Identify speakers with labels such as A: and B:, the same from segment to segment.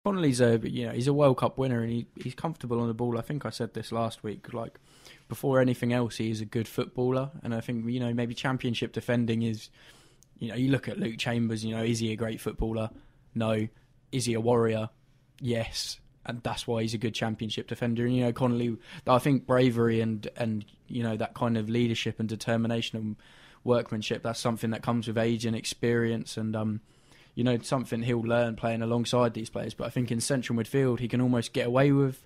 A: Connolly's he's a World Cup winner and he's comfortable on the ball. I think I said this last week. Like before anything else, he is a good footballer, and I think maybe Championship defending is, you look at Luke Chambers. Is he a great footballer? No. Is he a warrior? Yes. And that's why he's a good Championship defender. And Connolly, I think bravery and that kind of leadership and determination and workmanship, that's something that comes with age and experience, and something he'll learn playing alongside these players. But I think in central midfield, he can almost get away with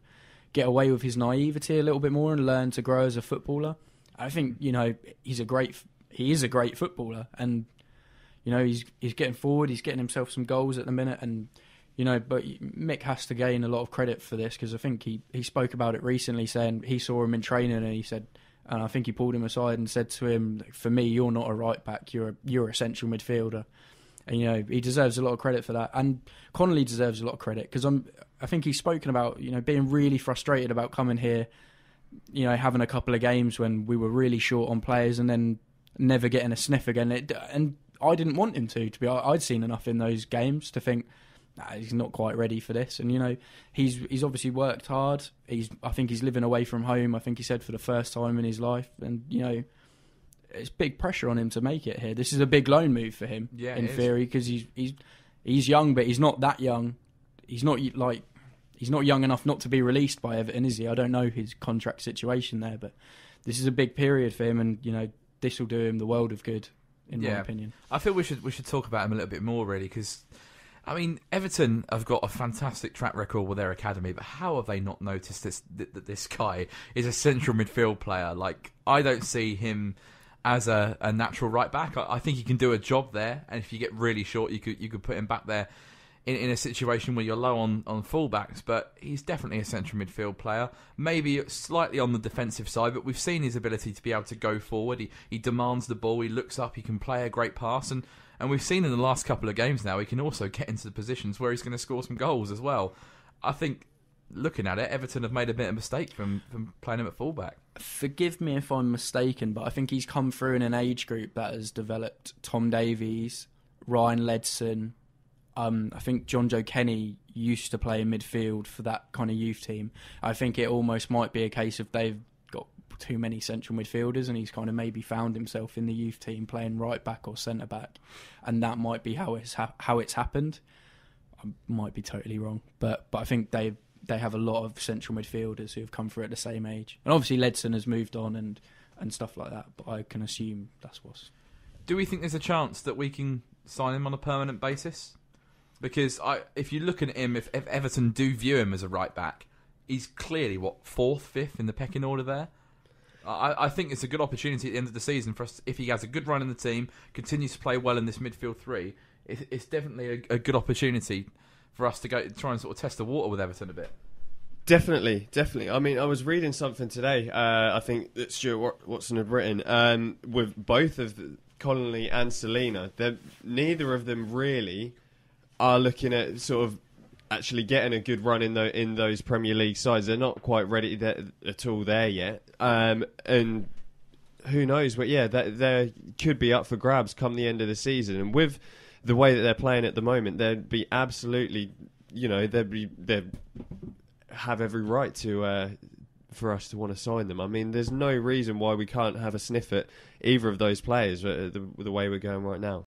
A: his naivety a little bit more and learn to grow as a footballer. I think he is a great footballer, and he's getting forward, he's getting himself some goals at the minute, and but Mick has to gain a lot of credit for this, because I think he spoke about it recently, saying he saw him in training and he said, and I think he pulled him aside and said to him, "For me, you're not a right back. You're a central midfielder." And he deserves a lot of credit for that, and Connolly deserves a lot of credit, because I think he's spoken about being really frustrated about coming here, having a couple of games when we were really short on players and then never getting a sniff again. And I didn't want him to be. I'd seen enough in those games to think, he's not quite ready for this. And he's obviously worked hard. I think he's living away from home, I think he said, for the first time in his life, and it's big pressure on him to make it here. This is a big loan move for him, in theory, because he's young, but he's not that young. He's not young enough not to be released by Everton, is he? I don't know his contract situation there, but this is a big period for him, and this will do him the world of good, in my opinion.
B: I feel we should talk about him a little bit more, really, because Everton have got a fantastic track record with their academy, but how have they not noticed that this guy is a central midfield player? Like, I don't see him as a natural right back. I think he can do a job there, and if you get really short, you could put him back there in a situation where you're low on fullbacks. But he's definitely a central midfield player, maybe slightly on the defensive side, but we've seen his ability to be able to go forward. He demands the ball, he looks up, he can play a great pass, and we've seen in the last couple of games now he can also get into the positions where he's going to score some goals as well. I think, looking at it, Everton have made a bit of a mistake from playing him at fullback.
A: Forgive me if I'm mistaken, but I think he's come through in an age group that has developed Tom Davies, Ryan Ledson. I think John Joe Kenny used to play in midfield for that kind of youth team. I think it almost might be a case of they've got too many central midfielders, and he's kind of maybe found himself in the youth team playing right back or centre back, and that might be how it's happened. I might be totally wrong, but I think they have a lot of central midfielders who have come through at the same age. And obviously Ledson has moved on and stuff like that, but I can assume that's what's...
B: Do we think there's a chance that we can sign him on a permanent basis? Because if you're looking at him, if Everton do view him as a right back, he's clearly, 4th, 5th in the pecking order there. I think it's a good opportunity at the end of the season for us, if he has a good run in the team, continues to play well in this midfield three, it's definitely a good opportunity for us to go try and sort of test the water with Everton a bit.
C: Definitely. I was reading something today, I think that Stuart Watson had written, with both of Connolly and Selena. Neither of them really are looking at sort of actually getting a good run in those Premier League sides. They're not quite ready at all there yet. And who knows, but they could be up for grabs come the end of the season. And with the way that they're playing at the moment, they'd be absolutely, they'd have every right to for us to want to sign them. I mean, there's no reason why we can't have a sniff at either of those players the way we're going right now.